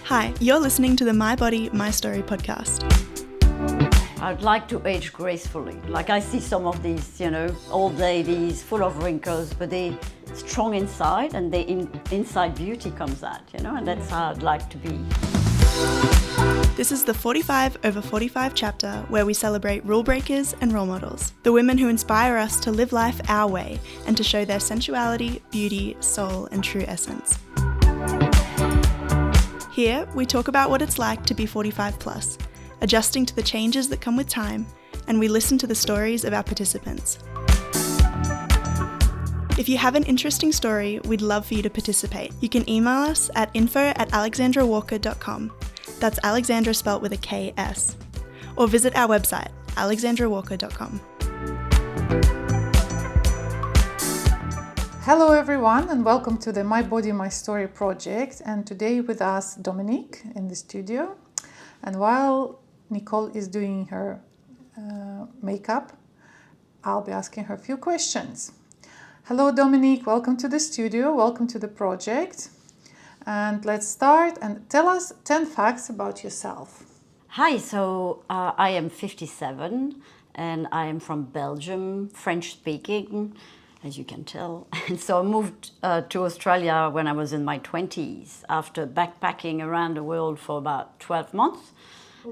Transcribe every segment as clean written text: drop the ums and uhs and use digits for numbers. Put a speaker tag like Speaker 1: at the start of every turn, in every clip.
Speaker 1: Hi, you're listening to the My Body, My Story podcast.
Speaker 2: I'd like to age gracefully. Like I see some of these, old ladies full of wrinkles, but they strong inside and inside beauty comes out, and that's how I'd like to be.
Speaker 1: This is the 45 over 45 chapter where we celebrate rule breakers and role models, the women who inspire us to live life our way and to show their sensuality, beauty, soul, and true essence. Here, we talk about what it's like to be 45 plus, adjusting to the changes that come with time, and we listen to the stories of our participants. If you have an interesting story, we'd love for you to participate. You can email us at info@alexandrawalker.com. That's Alexandra spelt with a K-S. Or visit our website, alexandrawalker.com.
Speaker 3: Hello everyone and welcome to the My Body, My Story project, and today with us Dominique in the studio. And while Nicole is doing her makeup, I'll be asking her a few questions. Hello Dominique, welcome to the studio, welcome to the project. And let's start and tell us 10 facts about yourself.
Speaker 2: Hi, so I am 57 and I am from Belgium, French speaking, as you can tell. And so I moved to Australia when I was in my 20s after backpacking around the world for about 12 months.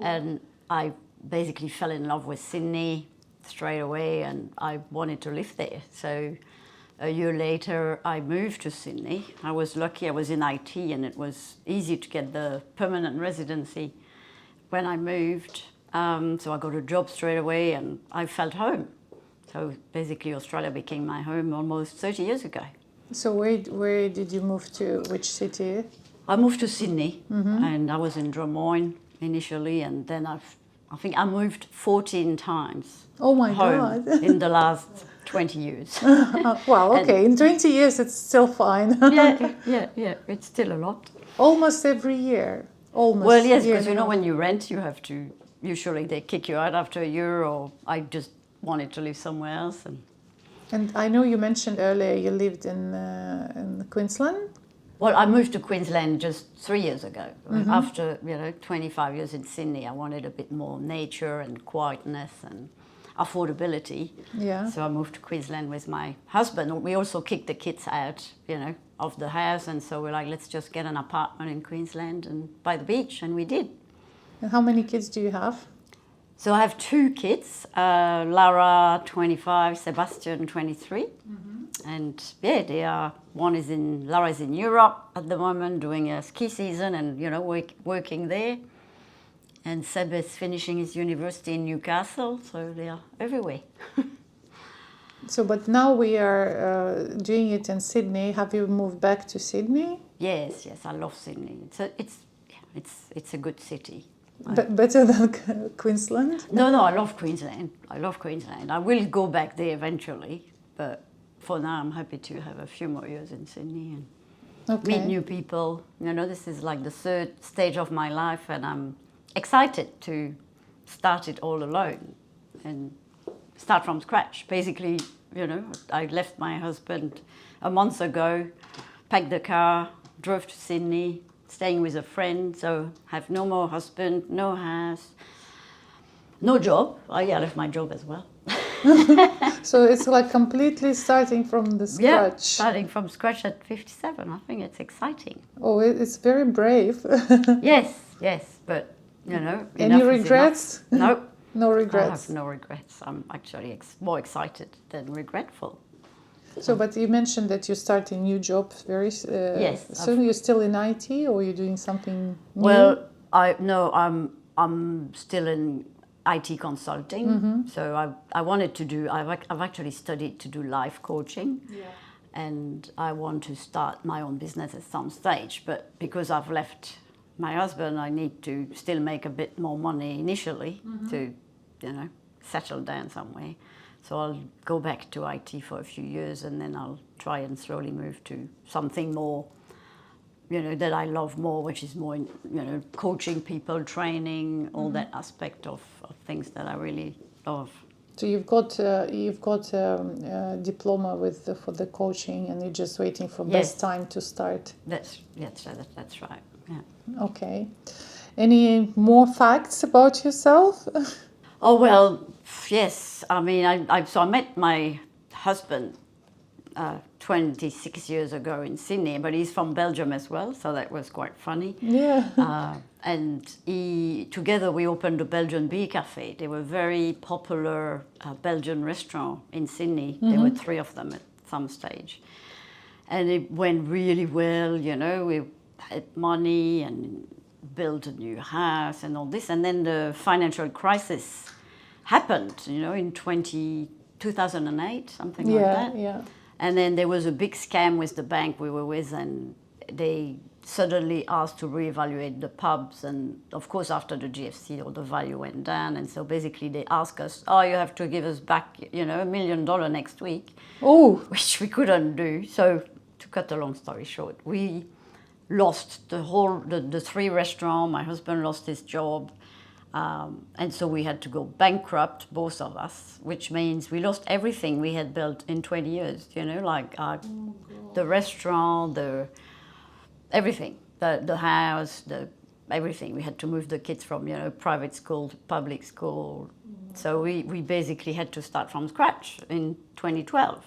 Speaker 2: And I basically fell in love with Sydney straight away and I wanted to live there. So a year later, I moved to Sydney. I was lucky, I was in IT and it was easy to get the permanent residency when I moved. So I got a job straight away and I felt home. So basically Australia became my home almost 30 years ago.
Speaker 3: So where did you move to? Which city?
Speaker 2: I moved to Sydney and I was in Drummoyne initially, and then I think I moved 14 times.
Speaker 3: Oh my
Speaker 2: home
Speaker 3: God.
Speaker 2: in the last 20 years.
Speaker 3: Well, okay, in 20 years it's still fine.
Speaker 2: yeah, it's still a lot.
Speaker 3: Almost every year. Almost.
Speaker 2: Well, yes, because when you rent, you have to, usually they kick you out after a year, or I just wanted to live somewhere else.
Speaker 3: And I know you mentioned earlier you lived in Queensland.
Speaker 2: Well, I moved to Queensland just 3 years ago. After 25 years in Sydney, I wanted a bit more nature and quietness and affordability.
Speaker 3: Yeah.
Speaker 2: So I moved to Queensland with my husband. We also kicked the kids out, of the house, and so we're like, let's just get an apartment in Queensland and by the beach, and we did.
Speaker 3: And how many kids do you have?
Speaker 2: So I have 2 kids, Lara, 25, Sebastian, 23. And Lara is in Europe at the moment doing a ski season and, working there. And Seb is finishing his university in Newcastle, so they are everywhere.
Speaker 3: So, but now we are doing it in Sydney. Have you moved back to Sydney?
Speaker 2: Yes, I love Sydney. It's a good city.
Speaker 3: Better than Queensland?
Speaker 2: No, I love Queensland. I will go back there eventually, but for now I'm happy to have a few more years in Sydney and meet new people. This is like the 3rd stage of my life and I'm excited to start it all alone and start from scratch. Basically, I left my husband a month ago, packed the car, drove to Sydney, staying with a friend, so have no more husband, no house, no job. I left my job as well.
Speaker 3: So it's like completely starting from the scratch.
Speaker 2: Yeah, starting from scratch at 57. I think it's exciting.
Speaker 3: Oh, it's very brave.
Speaker 2: Yes, but
Speaker 3: Any regrets?
Speaker 2: No.
Speaker 3: No regrets.
Speaker 2: I have no regrets. I'm actually more excited than regretful.
Speaker 3: So, but you mentioned that you start a new job very
Speaker 2: yes.
Speaker 3: soon. You're still in IT, or you're doing something new?
Speaker 2: Well, I'm still in IT consulting. So I wanted to do. I've actually studied to do life coaching, and I want to start my own business at some stage. But because I've left my husband, I need to still make a bit more money initially to, settle down somewhere. So I'll go back to IT for a few years and then I'll try and slowly move to something more, that I love more, which is more, coaching people, training, all that aspect of things that I really love.
Speaker 3: So you've got a diploma for the coaching, and you're just waiting for best time to start.
Speaker 2: That's right. Yeah.
Speaker 3: Okay. Any more facts about yourself?
Speaker 2: Oh well, yes. I mean, I met my husband 26 years ago in Sydney, but he's from Belgium as well, so that was quite funny.
Speaker 3: Yeah.
Speaker 2: And together we opened a Belgian Bee Cafe. They were very popular Belgian restaurant in Sydney. There were 3 of them at some stage. And it went really well, you know, we had money and built a new house and all this. And then the financial crisis happened, you know, in 2008, something like that.
Speaker 3: Yeah.
Speaker 2: And then there was a big scam with the bank we were with, and they suddenly asked to reevaluate the pubs. And of course, after the GFC, all the value went down. And so basically they asked us, oh, you have to give us back, you know, $1 million next week.
Speaker 3: Oh.
Speaker 2: Which we couldn't do. So to cut a long story short, we lost the 3 restaurants. My husband lost his job. And so we had to go bankrupt, both of us, which means we lost everything we had built in 20 years, you know, like the restaurant, everything, the house, everything. We had to move the kids from, you know, private school to public school. So we basically had to start from scratch in 2012,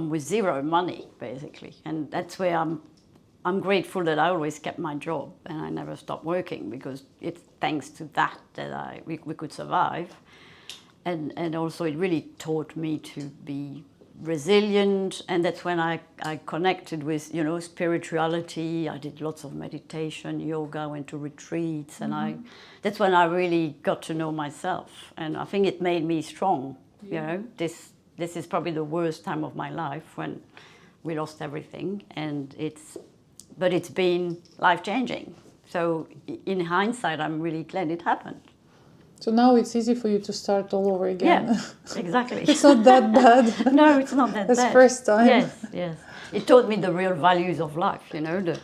Speaker 2: with 0 money, basically. And that's where I'm grateful that I always kept my job and I never stopped working, because it's thanks to that we could survive. And also it really taught me to be resilient, and that's when I connected with, you know, spirituality. I did lots of meditation, yoga, went to retreats, and that's when I really got to know myself, and I think it made me strong. You know, this is probably the worst time of my life, when we lost everything, but it's been life-changing. So in hindsight, I'm really glad it happened.
Speaker 3: So now it's easy for you to start all over again.
Speaker 2: Yeah, exactly.
Speaker 3: It's not that bad.
Speaker 2: No, it's not that bad.
Speaker 3: It's first time.
Speaker 2: Yes. It taught me the real values of life, you know.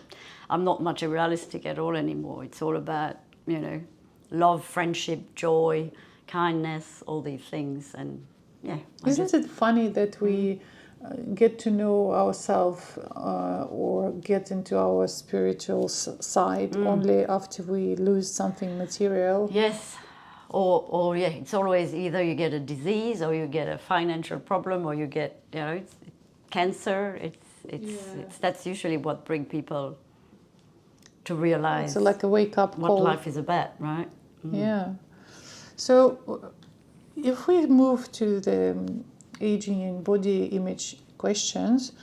Speaker 2: I'm not materialistic at all anymore. It's all about, you know, love, friendship, joy, kindness, all these things. And yeah.
Speaker 3: Isn't it funny that we get to know ourselves or get into our spiritual side only after we lose something material?
Speaker 2: Yes. Or yeah, it's always either you get a disease, or you get a financial problem, or you get, you know, it's cancer. That's usually what brings people to realize.
Speaker 3: So like a wake-up call.
Speaker 2: What life is about, right?
Speaker 3: Yeah. So if we move to the aging and body image questions,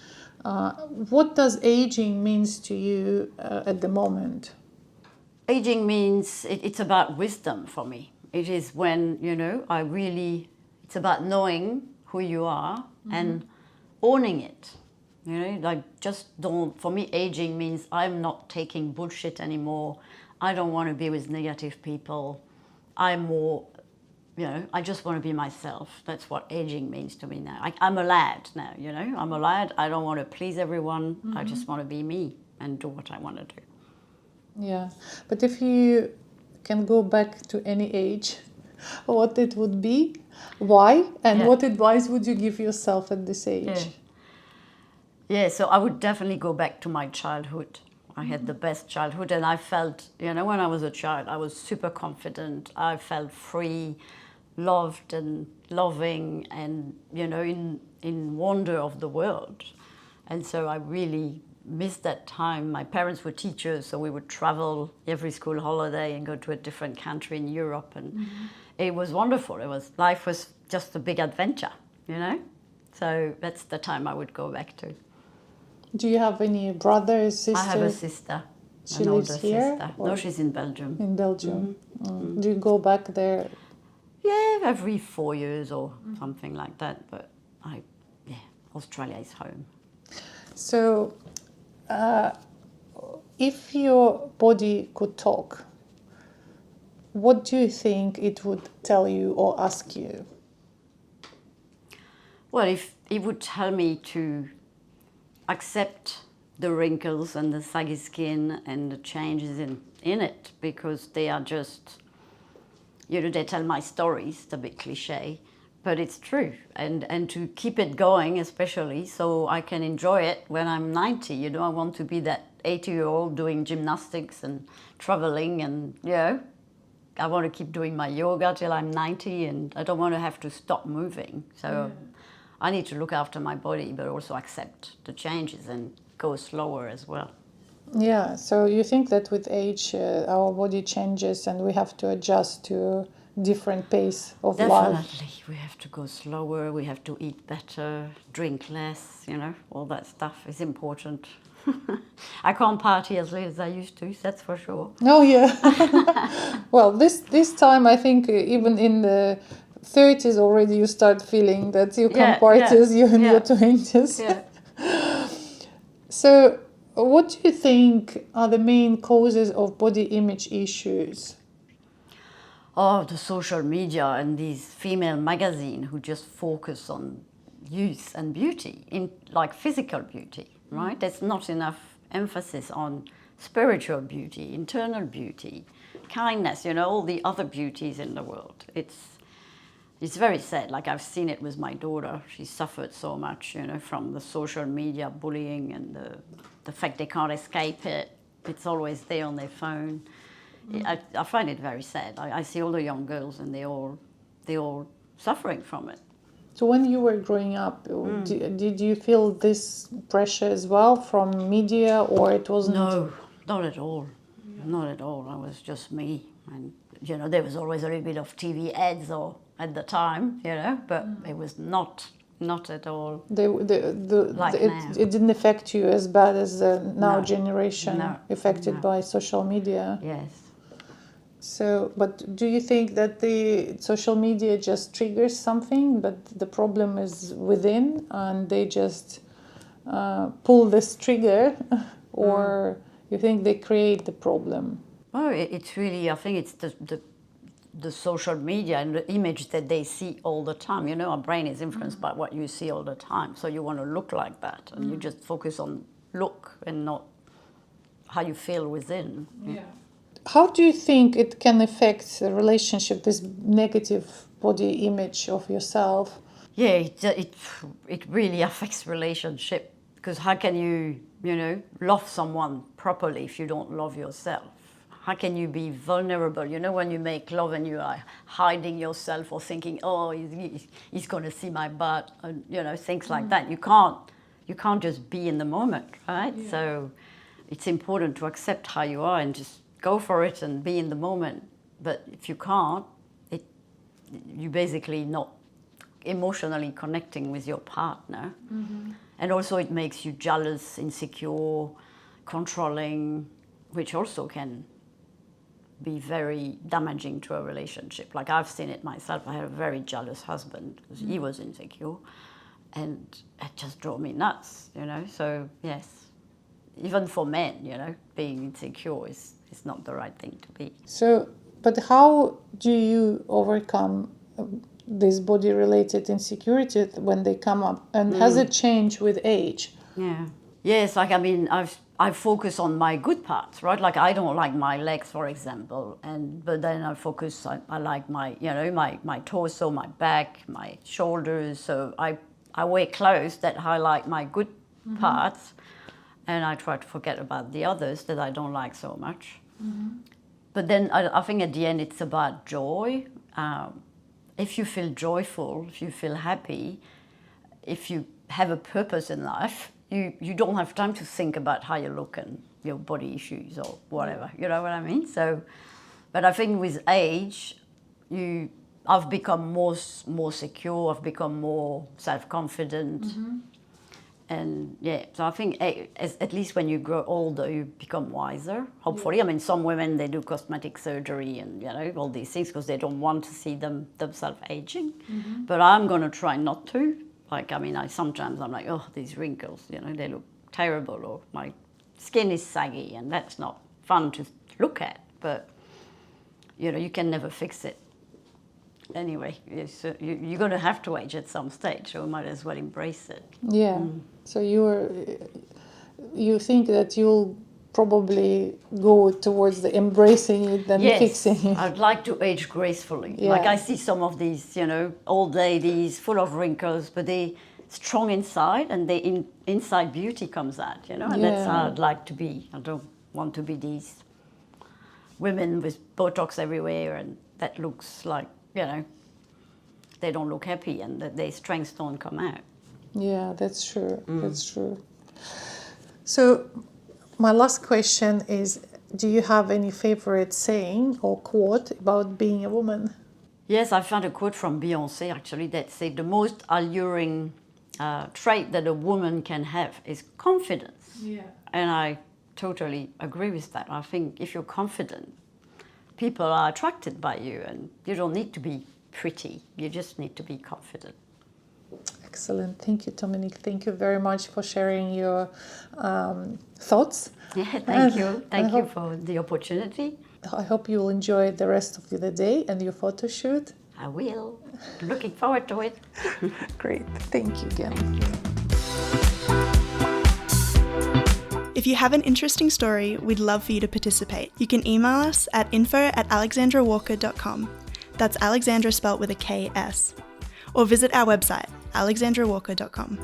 Speaker 3: what does aging means to you at the moment?
Speaker 2: Aging means it's about wisdom for me. It is when, you know, it's about knowing who you are and owning it. You know, like for me, aging means I'm not taking bullshit anymore. I don't want to be with negative people. I'm more, you know, I just want to be myself. That's what aging means to me now. I'm a lad now, you know. I'm a lad. I don't want to please everyone. I just want to be me and do what I want to do.
Speaker 3: Yeah. But if you can go back to any age, what it would be, why, and what advice would you give yourself at this age?
Speaker 2: Yeah, so I would definitely go back to my childhood. I had the best childhood, and I felt, you know, when I was a child, I was super confident. I felt free, loved and loving, and, you know, in wonder of the world. And so I really missed that time. My parents were teachers, so we would travel every school holiday and go to a different country in Europe, and it was wonderful. Life was just a big adventure, you know. So that's the time I would go back to.
Speaker 3: Do you have any brothers, sisters?
Speaker 2: I have a sister.
Speaker 3: She lives here?
Speaker 2: Sister. No, she's in Belgium.
Speaker 3: In Belgium. Do you go back there?
Speaker 2: Yeah, every 4 years or something like that. But Australia is home.
Speaker 3: So, if your body could talk, what do you think it would tell you or ask you?
Speaker 2: Well, if it would tell me to accept the wrinkles and the saggy skin and the changes in it, because they are just, you know, they tell my stories, it's a bit cliche, but it's true. And to keep it going, especially, so I can enjoy it when I'm 90. You know, I want to be that 80-year-old doing gymnastics and traveling, and, you know, I want to keep doing my yoga till I'm 90, and I don't want to have to stop moving. So I need to look after my body, but also accept the changes and go slower as well.
Speaker 3: Yeah, so you think that with age our body changes and we have to adjust to different pace of life?
Speaker 2: Definitely, we have to go slower, we have to eat better, drink less, you know, all that stuff is important. I can't party as late as I used to, that's for sure.
Speaker 3: Oh yeah. Well, this time I think even in the 30s already you start feeling that you can't party as you in your 20s.
Speaker 2: Yeah.
Speaker 3: So what do you think are the main causes of body image issues?
Speaker 2: Oh, the social media and these female magazines who just focus on youth and beauty, in like physical beauty, right? There's not enough emphasis on spiritual beauty, internal beauty, kindness, you know, all the other beauties in the world. It's very sad. Like, I've seen it with my daughter. She suffered so much, you know, from the social media bullying and the fact they can't escape it. It's always there on their phone. I find it very sad. I see all the young girls and they're all suffering from it.
Speaker 3: So when you were growing up, did you feel this pressure as well from media, or it wasn't?
Speaker 2: No, not at all. Not at all. I was just me. And, you know, there was always a little bit of TV ads or at the time, you know, but it was not at all like now.
Speaker 3: It didn't affect you as bad as the now generation affected by social media.
Speaker 2: Yes.
Speaker 3: So, but do you think that the social media just triggers something, but the problem is within and they just pull this trigger, or you think they create the problem?
Speaker 2: Oh, it's really, I think it's the social media and the image that they see all the time. You know, our brain is influenced by what you see all the time. So you want to look like that, and you just focus on look and not how you feel within.
Speaker 3: Yeah. How do you think it can affect the relationship, this negative body image of yourself?
Speaker 2: Yeah, it really affects relationship, because how can you know, love someone properly if you don't love yourself? How can you be vulnerable? You know, when you make love and you are hiding yourself or thinking, oh, he's going to see my butt, and, you know, things like that. You can't just be in the moment, right? Yeah. So it's important to accept how you are and just go for it and be in the moment. But if you can't, you basically not emotionally connecting with your partner. And also it makes you jealous, insecure, controlling, which also can be very damaging to a relationship. Like, I've seen it myself. I had a very jealous husband because he was insecure, and it just drove me nuts, you know. So yes, even for men, you know, being insecure is not the right thing to be. So,
Speaker 3: but how do you overcome this body-related insecurity when they come up, and has it changed with age?
Speaker 2: Yeah. Yes, like, I mean, I focus on my good parts, right? Like, I don't like my legs, for example, but then I focus, I like my, you know, my torso, my back, my shoulders. So I wear clothes that highlight my good parts, and I try to forget about the others that I don't like so much. But then I think at the end it's about joy. If you feel joyful, if you feel happy, if you have a purpose in life, you don't have time to think about how you look and your body issues or whatever. You know what I mean? So, but I think with age, I've become more secure. I've become more self-confident, and yeah. So I think at least when you grow older, you become wiser. Hopefully, I mean, some women, they do cosmetic surgery and, you know, all these things because they don't want to see themselves aging. But I'm going to try not to. Like, I mean, sometimes I'm like, oh, these wrinkles, you know, they look terrible, or my skin is saggy, and that's not fun to look at. But, you know, you can never fix it. Anyway, you're going to have to age at some stage, so you might as well embrace it.
Speaker 3: Yeah. So you think that you'll probably go towards the embracing it than
Speaker 2: Yes,
Speaker 3: fixing it.
Speaker 2: I'd like to age gracefully.
Speaker 3: Yeah.
Speaker 2: Like I see some of these, old ladies full of wrinkles, but they strong inside, and inside beauty comes out, and that's how I'd like to be. I don't want to be these women with Botox everywhere, and that looks like, they don't look happy, and that their strengths don't come out.
Speaker 3: Yeah, that's true. That's true. So my last question is, do you have any favorite saying or quote about being a woman?
Speaker 2: Yes, I found a quote from Beyoncé, actually, that said the most alluring trait that a woman can have is confidence.
Speaker 3: Yeah.
Speaker 2: And I totally agree with that. I think if you're confident, people are attracted by you, and you don't need to be pretty. You just need to be confident.
Speaker 3: Excellent. Thank you, Dominique. Thank you very much for sharing your thoughts.
Speaker 2: Yeah, thank you. Thank you for the opportunity.
Speaker 3: I hope you will enjoy the rest of the day and your photo shoot.
Speaker 2: I will. Looking forward to it.
Speaker 3: Great. Thank you again.
Speaker 1: If you have an interesting story, we'd love for you to participate. You can email us at info@alexandrawalker.com. That's Alexandra spelt with a KS. Or visit our website, alexandrawalker.com.